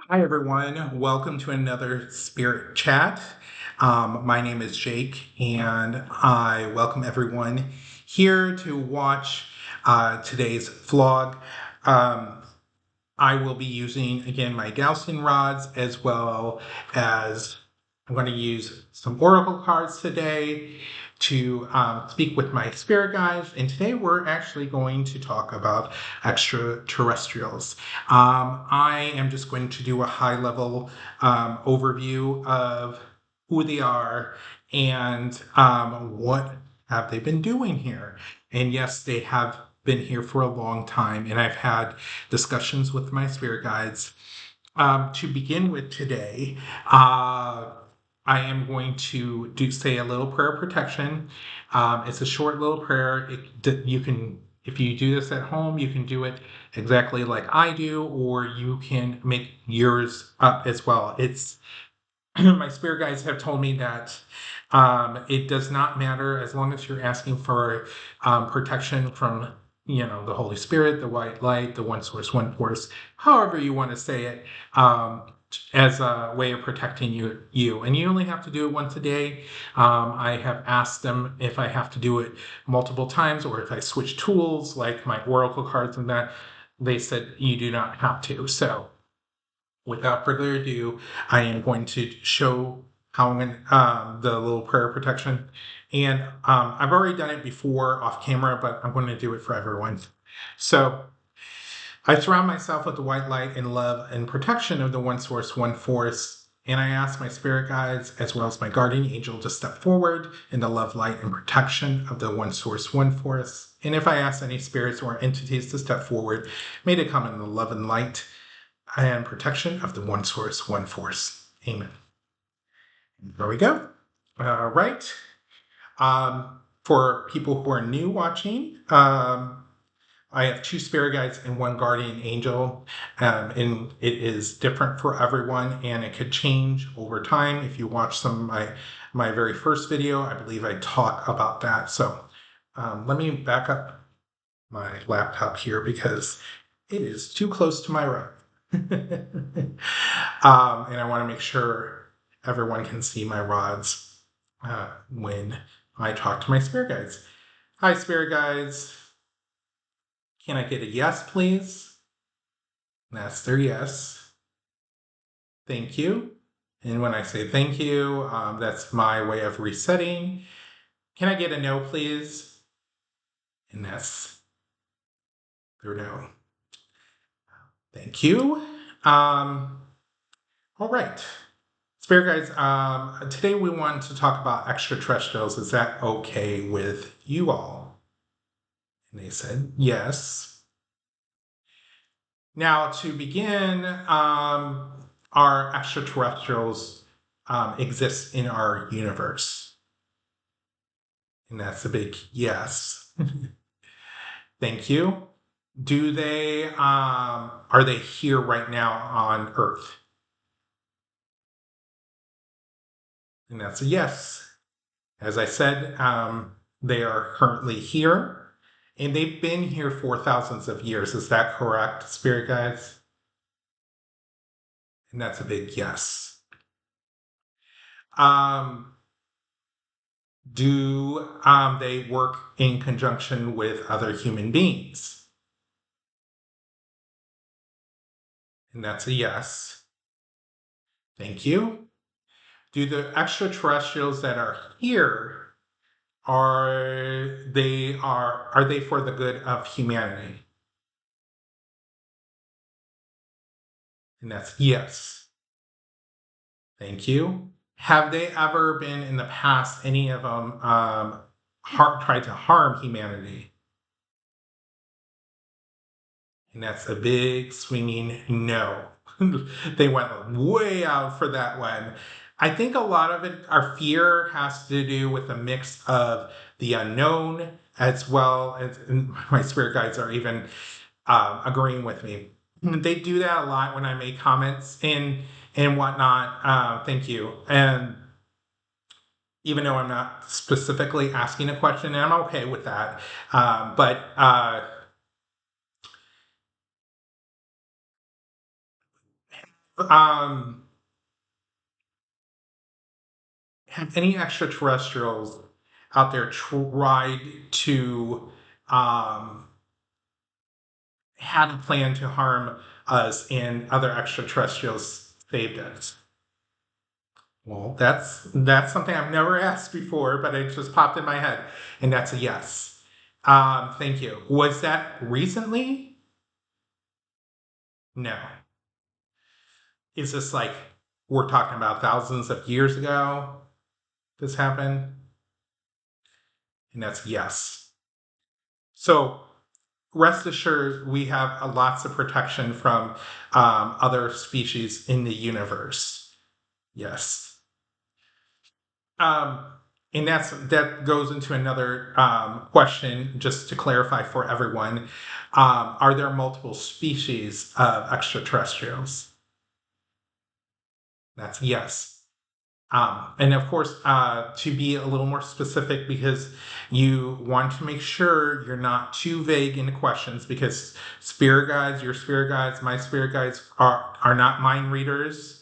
Hi, everyone. Welcome to another Spirit Chat. My name is Jake, and I welcome everyone here to watch today's vlog. Um, I will be using, again, my dowsing rods as well as I'm going to use some oracle cards today to speak with my spirit guides. And today we're actually going to talk about extraterrestrials. I am just going to do a high level overview of who they are and what have they been doing here. And yes, they have been here for a long time, and I've had discussions with my spirit guides. To begin with today, I am going to say a little prayer of protection. It's a short little prayer. You can, if you do this at home, you can do it exactly like I do, or you can make yours up as well. It's my spirit guides have told me that it does not matter as long as you're asking for protection from the Holy Spirit, the white light, the one source, one force, however you want to say it, as a way of protecting you. And you only have to do it once a day. I have asked them if I have to do it multiple times or if I switch tools like my oracle cards and that. They said you do not have to. So without further ado, I am going to show how I'm going the little prayer protection. And I've already done it before off camera, but I'm going to do it for everyone. So I surround myself with the white light and love and protection of the one source, one force. And I ask my spirit guides as well as my guardian angel to step forward in the love, light, and protection of the one source, one force. And if I ask any spirits or entities to step forward, may they come in the love and light and protection of the one source, one force. Amen. There we go. All right. For people who are new watching, I have two spirit guides and one guardian angel, and it is different for everyone, and it could change over time. If you watch some of my very first video, I believe I talk about that. So let me back up my laptop here because it is too close to my right. And I want to make sure everyone can see my rods when I talk to my spirit guides. Hi, spirit guides. Can I get a yes, please? That's their yes. Thank you. And when I say thank you, that's my way of resetting. Can I get a no, please? And that's their no. Thank you. All right. Spirit guides, today we want to talk about extraterrestrials. Is that okay with you all? And they said yes. Now, to begin, our extraterrestrials exist in our universe. And that's a big yes. Thank you. Do they, are they here right now on Earth? And that's a yes. As I said, they are currently here, and they've been here for thousands of years. Is that correct, spirit guides? And that's a big yes. Do they work in conjunction with other human beings? And that's a yes. Thank you. Do the extraterrestrials that are here are they for the good of humanity? And that's yes. Thank you. Have they ever been in the past, any of them, tried to harm humanity? And that's a big swinging no. They went way out for that one. I think a lot of it, our fear has to do with a mix of the unknown as well as, and my spirit guides are even agreeing with me. They do that a lot when I make comments and whatnot. Thank you. And even though I'm not specifically asking a question, and I'm okay with that. But um, have any extraterrestrials out there tried to um, had a plan to harm us and other extraterrestrials saved us? Well, that's something I've never asked before, but it just popped in my head, and that's a yes. Thank you. Was that recently? No. Is this like we're talking about thousands of years ago? This happened, and that's yes. So rest assured, we have lots of protection from other species in the universe. Yes. Um, and that goes into another question, just to clarify for everyone. Are there multiple species of extraterrestrials? That's yes. And of course, to be a little more specific, because you want to make sure you're not too vague in the questions, because spirit guides, your spirit guides, my spirit guides are not mind readers.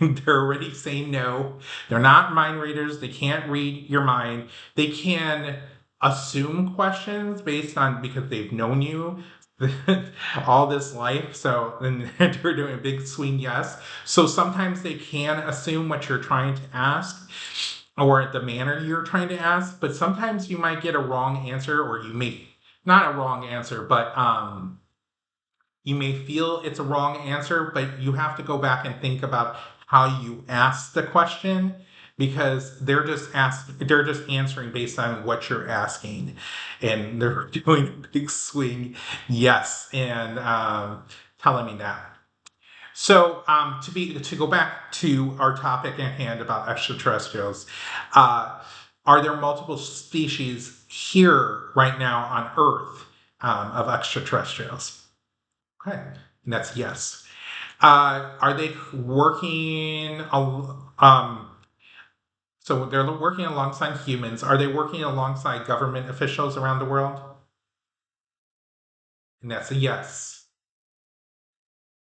They're already saying no. They're not mind readers. They can't read your mind. They can assume questions based on because they've known you all this life. So then they're doing a big swing yes. So sometimes they can assume what you're trying to ask or the manner you're trying to ask, but sometimes you might get a wrong answer, or you may not a wrong answer, but you may feel it's a wrong answer, but you have to go back and think about how you asked the question, because they're just answering based on what you're asking, and they're doing a big swing yes, and telling me that. So to go back to our topic at hand about extraterrestrials, are there multiple species here right now on Earth of extraterrestrials? Okay, and that's yes. Are they working? So they're working alongside humans. Are they working alongside government officials around the world? And that's a yes.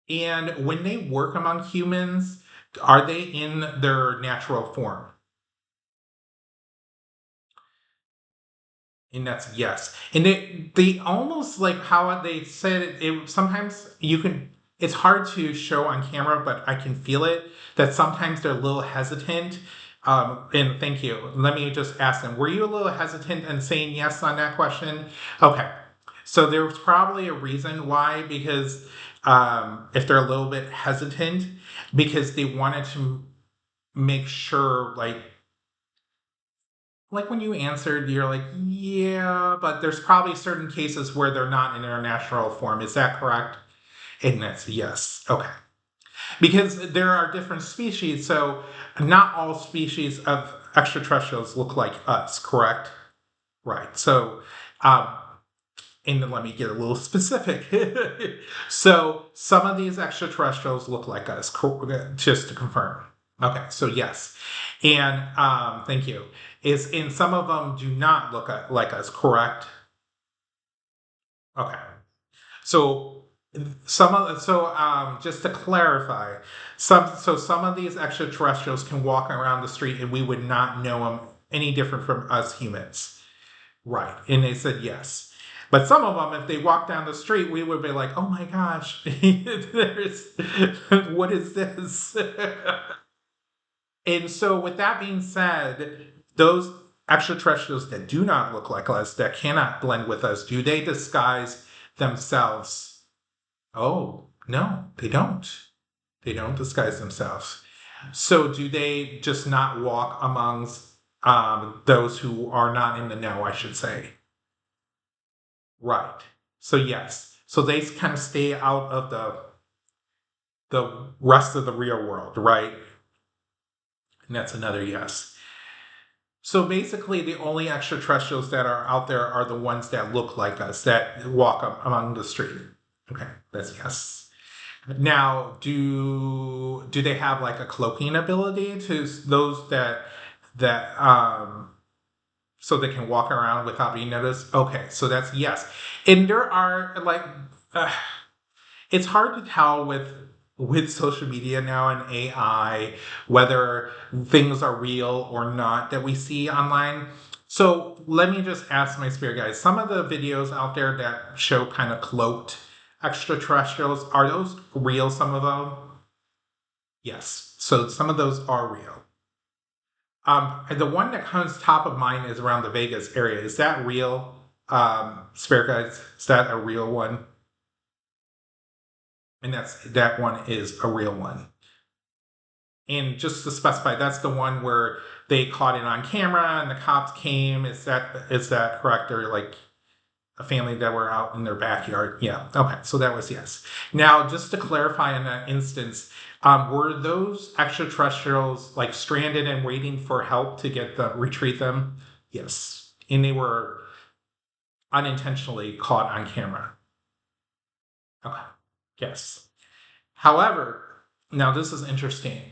And when they work among humans, are they in their natural form? And that's yes. And they almost like how they said it sometimes you can it's hard to show on camera, but I can feel it that sometimes they're a little hesitant. And thank you. Let me just ask them, were you a little hesitant in saying yes on that question? Okay. So there was probably a reason why, because if they're a little bit hesitant, because they wanted to make sure like when you answered, you're like, yeah, but there's probably certain cases where they're not in their natural form. Is that correct? And that's yes. Okay. Because there are different species, so not all species of extraterrestrials look like us, correct? Right. So, um, and then let me get a little specific. So, some of these extraterrestrials look like us, just to confirm. Okay, so yes. And thank you. And some of them do not look like us, correct? Okay. So just to clarify, some of these extraterrestrials can walk around the street and we would not know them any different from us humans. Right. And they said yes. But some of them, if they walk down the street, we would be like, oh my gosh, what is this? And so, with that being said, those extraterrestrials that do not look like us, that cannot blend with us, do they disguise themselves? Oh, no, they don't. They don't disguise themselves. So, do they just not walk amongst those who are not in the know, I should say? Right. So, yes. So, they kind of stay out of the rest of the real world, right? And that's another yes. So basically, the only extraterrestrials that are out there are the ones that look like us, that walk among the street. Okay, that's yes. Now, do they have like a cloaking ability to those that so they can walk around without being noticed? Okay, so that's yes. And there are like uh, it's hard to tell with. with social media now and AI, whether things are real or not that we see online. So let me just ask my spirit guides, some of the videos out there that show kind of cloaked extraterrestrials, are those real, some of them? Yes. So some of those are real. And the one that comes top of mind is around the Vegas area. Is that real? Spirit guides, is that a real one? And that one is a real one. And just to specify, that's the one where they caught it on camera and the cops came. Is that correct? Or like a family that were out in their backyard? Yeah. Okay. So that was yes. Now, just to clarify in that instance, were those extraterrestrials like stranded and waiting for help to retrieve them? Yes. And they were unintentionally caught on camera. Okay. Yes. However, now this is interesting.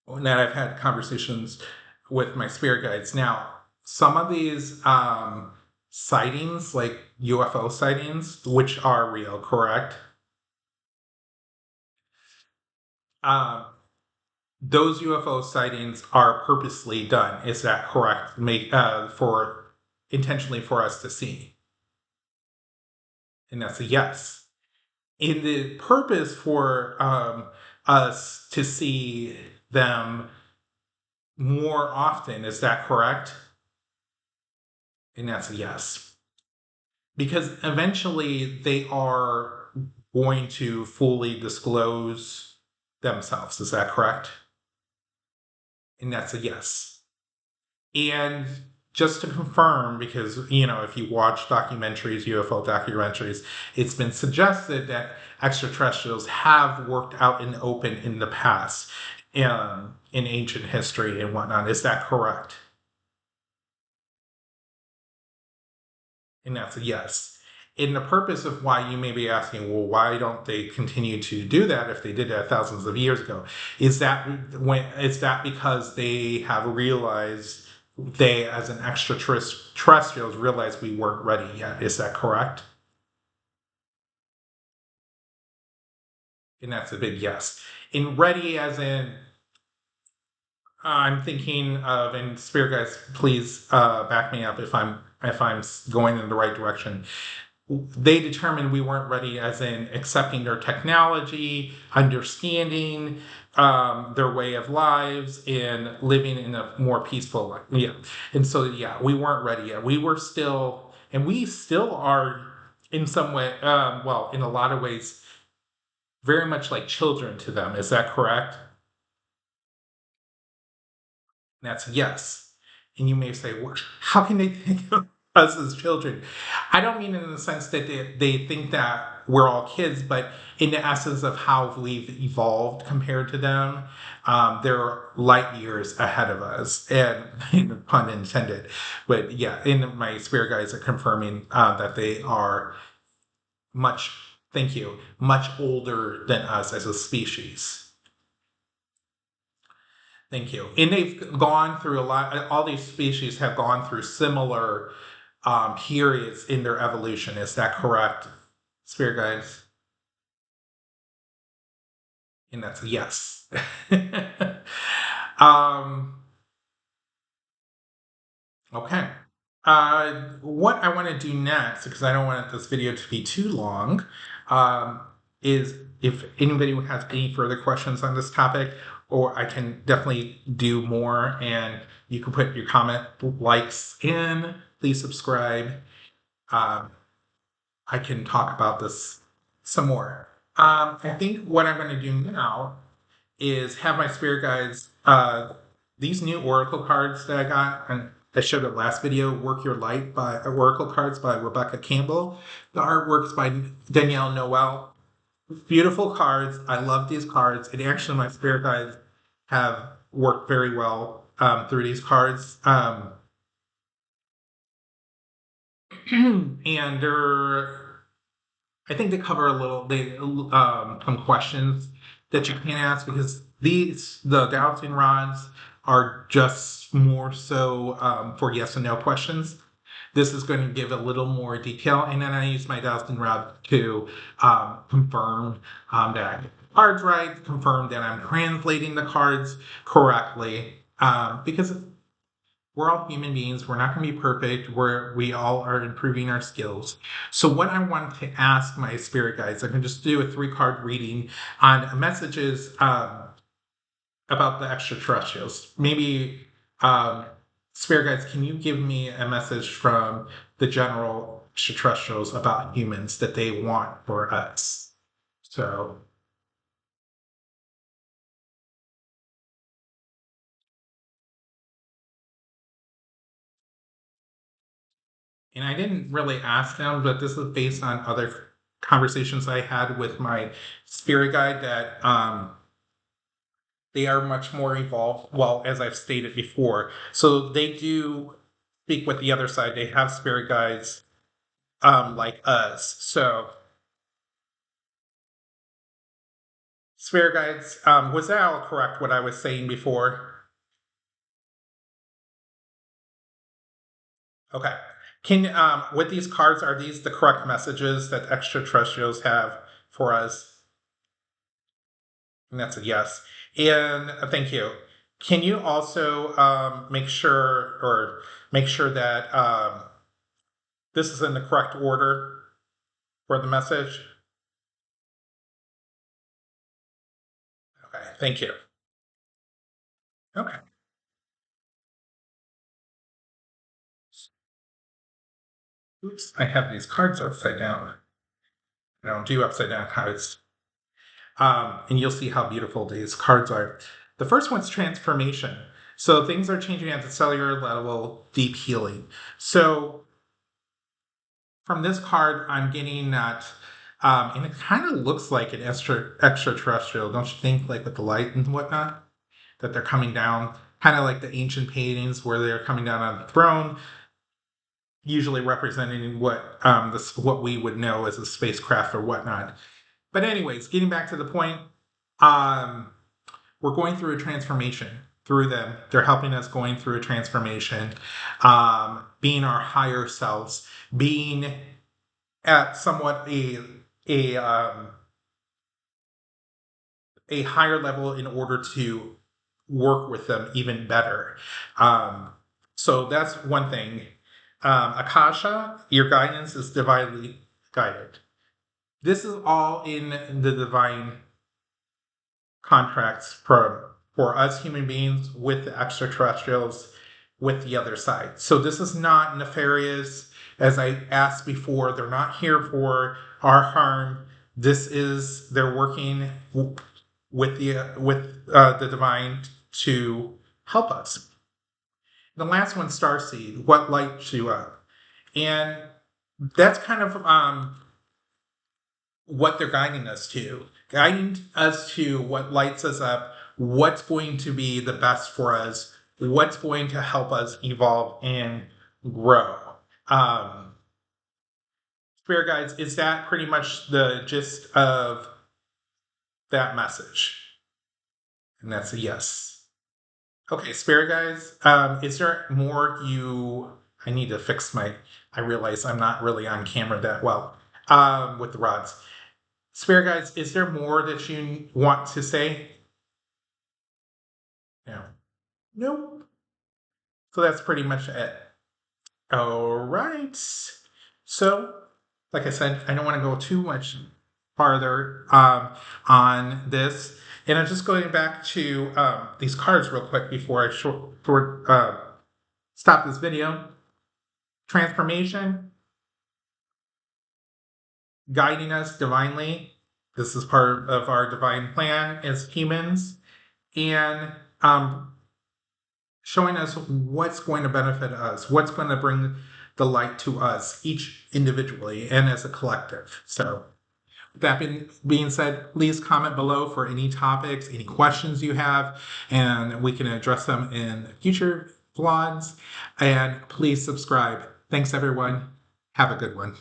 That I've had conversations with my spirit guides. Now, some of these sightings, like UFO sightings, which are real, correct? Um, those UFO sightings are purposely done. Is that correct? For intentionally for us to see, and that's a yes. In the purpose for us to see them more often, is that correct? And that's a yes. Because eventually they are going to fully disclose themselves. Is that correct? And that's a yes. And just to confirm, because, if you watch documentaries, UFO documentaries, it's been suggested that extraterrestrials have worked out in the open in the past, in ancient history and whatnot. Is that correct? And that's a yes. And the purpose of why you may be asking, well, why don't they continue to do that if they did that thousands of years ago? Is that because they have realized they, as an extraterrestrials, realized we weren't ready yet? Is that correct? And that's a big yes. In ready, as in, I'm thinking of, and spirit guys, please back me up if I'm going in the right direction. They determined we weren't ready, as in accepting their technology, understanding their way of lives, and living in a more peaceful life. Yeah. And so, yeah, we weren't ready yet. We were still, and we still are in some way, well, in a lot of ways, very much like children to them. Is that correct? That's a yes. And you may say, well, how can they think of us as children? I don't mean in the sense that they think that we're all kids, but in the essence of how we've evolved compared to them. They're light years ahead of us, and pun intended. But yeah, in my spirit guides are confirming that they are much, thank you, much older than us as a species. Thank you. And they've gone through a lot, all these species have gone through similar periods in their evolution. Is that correct, spirit guides? And that's a yes. um, okay. What I want to do next, because I don't want this video to be too long, is if anybody has any further questions on this topic, or I can definitely do more, and you can put your comment likes in. Please subscribe. Um, I can talk about this some more. I think what I'm going to do now is have my spirit guides, these new oracle cards that I got, and I showed it last video, Work Your Light by Oracle Cards by Rebecca Campbell. The artwork's by Danielle Noel. Beautiful cards. I love these cards. And actually my spirit guides have worked very well through these cards. And I think they cover some questions that you can ask, because the dowsing rods are just more so for yes and no questions. This is going to give a little more detail, and then I use my dowsing rod to confirm that cards right, confirm that I'm translating the cards correctly, because we're all human beings. We're not going to be perfect. We all are improving our skills. So what I wanted to ask my spirit guides, I can just do a 3-card reading on messages about the extraterrestrials. Maybe spirit guides, can you give me a message from the general extraterrestrials about humans that they want for us? So, and I didn't really ask them, but this is based on other conversations I had with my spirit guide that they are much more evolved. Well, as I've stated before, so they do speak with the other side. They have spirit guides like us. So spirit guides, was that all correct? What I was saying before? Okay. Can with these cards, are these the correct messages that extraterrestrials have for us? And that's a yes. And thank you. Can you also make sure that this is in the correct order for the message? Okay, thank you. Okay. Oops, I have these cards upside down. I don't do upside down cards. And you'll see how beautiful these cards are. The first one's transformation. So things are changing at the cellular level, deep healing. So from this card, I'm getting that, and it kind of looks like an extraterrestrial, don't you think? Like with the light and whatnot, that they're coming down, kind of like the ancient paintings where they're coming down on the throne, usually representing what we would know as a spacecraft or whatnot. But anyways, getting back to the point, um, we're going through a transformation through them. They're helping us going through a transformation, being our higher selves, being at somewhat a um, a higher level in order to work with them even better. Um, so that's one thing. Akasha, your guidance is divinely guided. This is all in the divine contracts for us human beings with the extraterrestrials with the other side. So this is not nefarious. As I asked before, they're not here for our harm. This is they're working with the divine to help us. The last one, starseed, what lights you up, and that's kind of what they're guiding us to what lights us up, what's going to be the best for us, what's going to help us evolve and grow. Um, Spirit guides, is that pretty much the gist of that message? And that's a yes. Okay, Spirit guides, is there more I need to fix I realize I'm not really on camera that well with the rods. Spirit guides, is there more that you want to say? No. Nope. So that's pretty much it. All right. So, like I said, I don't want to go too much farther on this. And I'm just going back to these cards real quick before I stop this video. Transformation, guiding us divinely. This is part of our divine plan as humans. And showing us what's going to benefit us, what's going to bring the light to us, each individually and as a collective. So, with that being said, please comment below for any topics, any questions you have, and we can address them in future vlogs. And please subscribe. Thanks, everyone. Have a good one.